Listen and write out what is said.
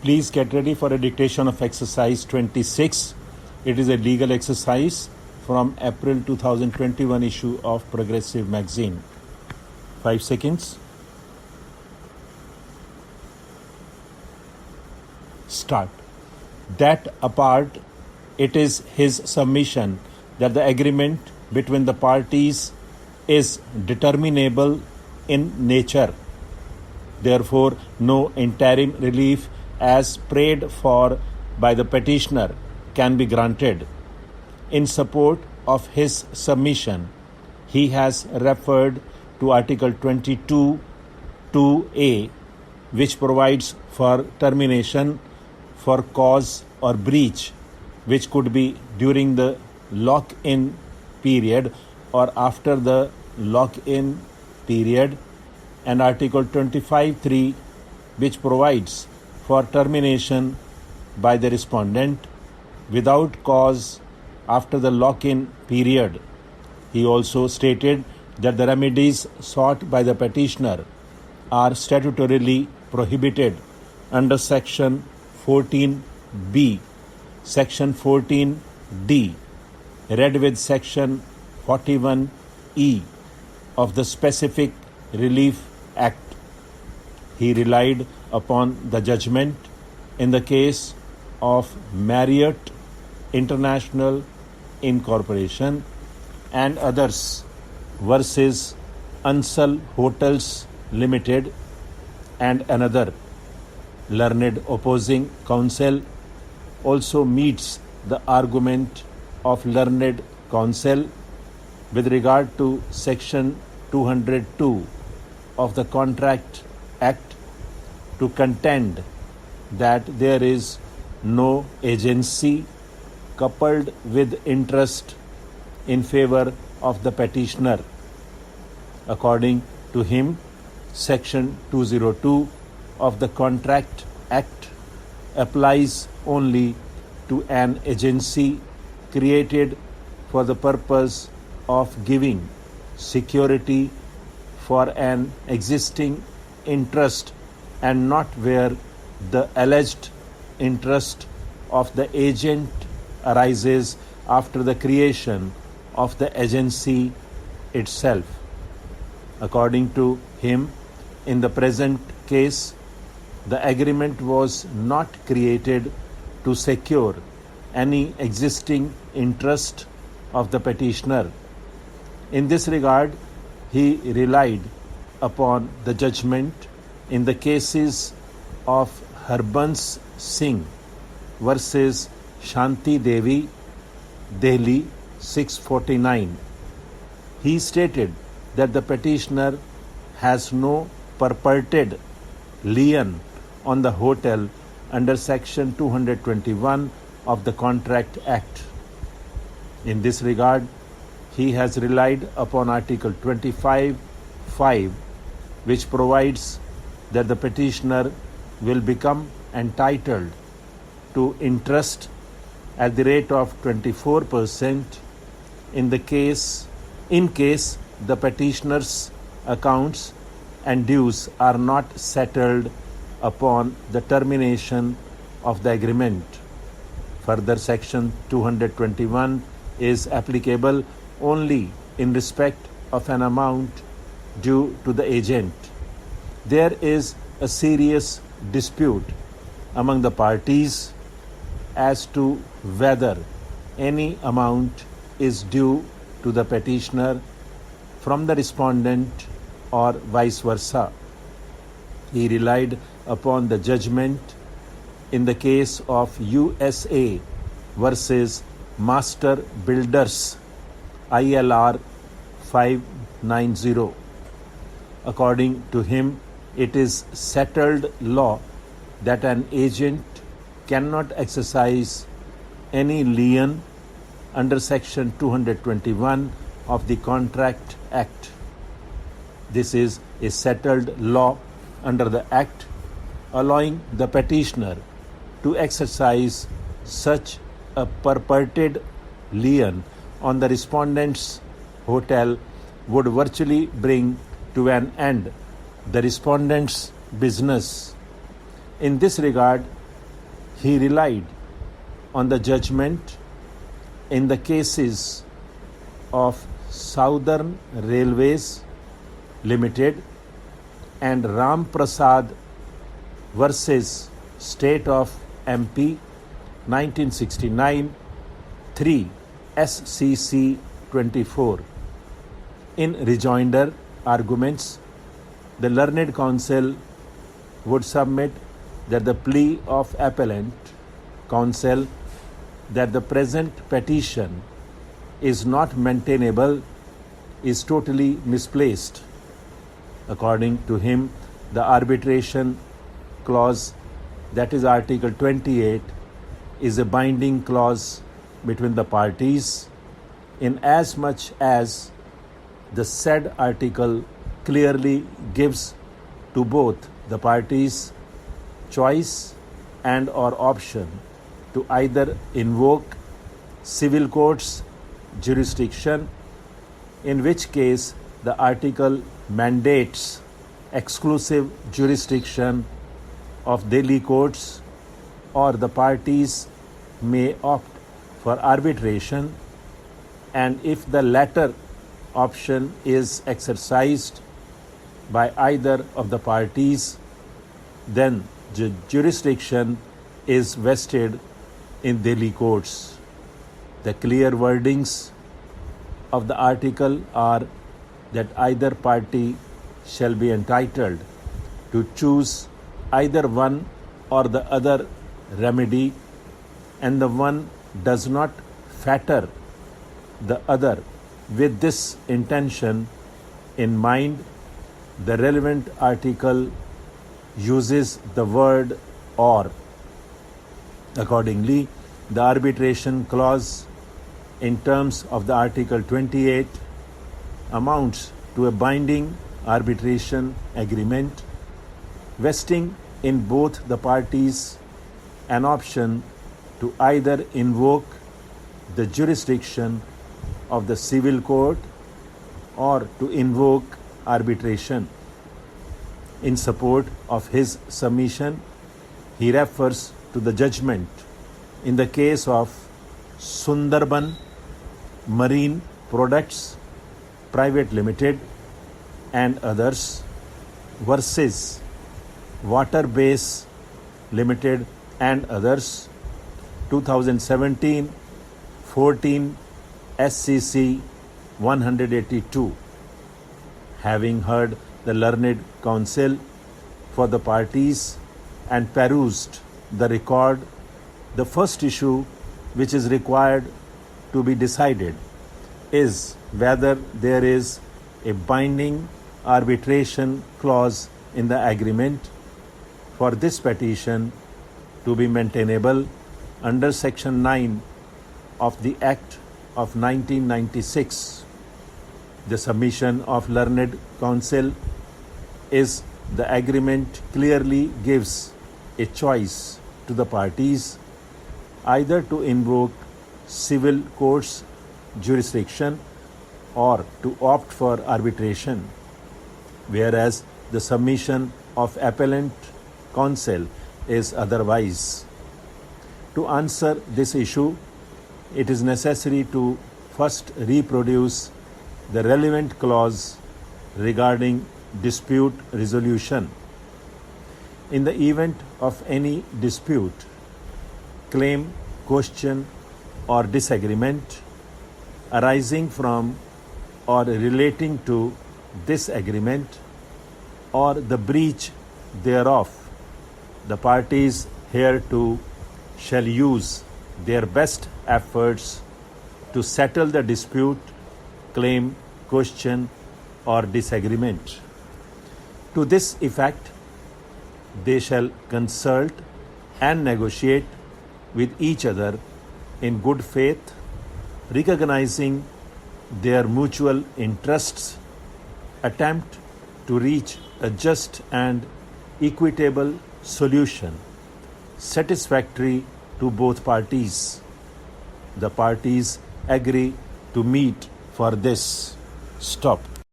Please get ready for a dictation of exercise 26. It is a legal exercise from April 2021 issue of Progressive Magazine. 5 seconds. Start. That apart, it is his submission that the agreement between the parties is determinable in nature. Therefore, no interim relief as prayed for by the petitioner can be granted. In support of his submission, he has referred to Article 22(2)(a), which provides for termination for cause or breach, which could be during the lock-in period or after the lock-in period, and Article 25(3), which provides for termination by the respondent without cause after the lock-in period. He also stated that the remedies sought by the petitioner are statutorily prohibited under Section 14B, Section 14D, read with Section 41E of the Specific Relief Act. He relied upon the judgment in the case of Marriott International Incorporation and others versus Ansal Hotels Limited, and another learned opposing counsel also meets the argument of learned counsel with regard to Section 202 of the Contract Act to contend that there is no agency coupled with interest in favor of the petitioner. According to him, Section 202 of the Contract Act applies only to an agency created for the purpose of giving security for an existing interest and not where the alleged interest of the agent arises after the creation of the agency itself. According to him, in the present case, the agreement was not created to secure any existing interest of the petitioner. In this regard, he relied upon the judgment in the cases of Harbans Singh versus Shanti Devi, Delhi 649. He stated that the petitioner has no purported lien on the hotel under Section 221 of the Contract Act. In this regard, he has relied upon Article 25(5), which provides that the petitioner will become entitled to interest at the rate of 24% in case the petitioner's accounts and dues are not settled upon the termination of the agreement. Further, Section 221 is applicable only in respect of an amount due to the agent. There is a serious dispute among the parties as to whether any amount is due to the petitioner from the respondent or vice versa. He relied upon the judgment in the case of USA versus Master Builders, ILR 590. According to him, it is settled law that an agent cannot exercise any lien under Section 221 of the Contract Act. This is a settled law under the Act, allowing the petitioner to exercise such a purported lien on the respondent's hotel would virtually bring to an end the respondent's business. In this regard, He relied on the judgment in the cases of Southern Railways Limited and Ram Prasad versus State of MP 1969 3 SCC 24. In rejoinder arguments, the learned counsel would submit that the plea of appellant counsel that the present petition is not maintainable is totally misplaced. According to him, the arbitration clause, that is Article 28, is a binding clause between the parties in as much as the said article clearly gives to both the parties choice and or option to either invoke civil court's jurisdiction, in which case the article mandates exclusive jurisdiction of Delhi courts, or the parties may opt for arbitration, and if the latter option is exercised by either of the parties, then the jurisdiction is vested in Delhi courts. The clear wordings of the article are that either party shall be entitled to choose either one or the other remedy, and the one does not fetter the other. With this intention in mind, the relevant article uses the word or. Accordingly, the arbitration clause in terms of the Article 28 amounts to a binding arbitration agreement, vesting in both the parties an option to either invoke the jurisdiction of the civil court or to invoke arbitration. In support of his submission, he refers to the judgment in the case of Sundarban Marine Products Private Limited and others versus Waterbase Limited and others, 2017 14 SCC 182. Having heard the learned counsel for the parties and perused the record, the first issue which is required to be decided is whether there is a binding arbitration clause in the agreement for this petition to be maintainable under Section 9 of the Act of 1996. The submission of learned counsel is the agreement clearly gives a choice to the parties either to invoke civil court's jurisdiction or to opt for arbitration, whereas the submission of appellant counsel is otherwise. To answer this issue, it is necessary to first reproduce the relevant clause regarding dispute resolution. In the event of any dispute, claim, question, or disagreement arising from or relating to this agreement or the breach thereof, the parties hereto shall use their best efforts to settle the dispute, claim, question, or disagreement. To this effect, they shall consult and negotiate with each other in good faith, recognizing their mutual interests, attempt to reach a just and equitable solution satisfactory to both parties. The parties agree to meet for this. Stop.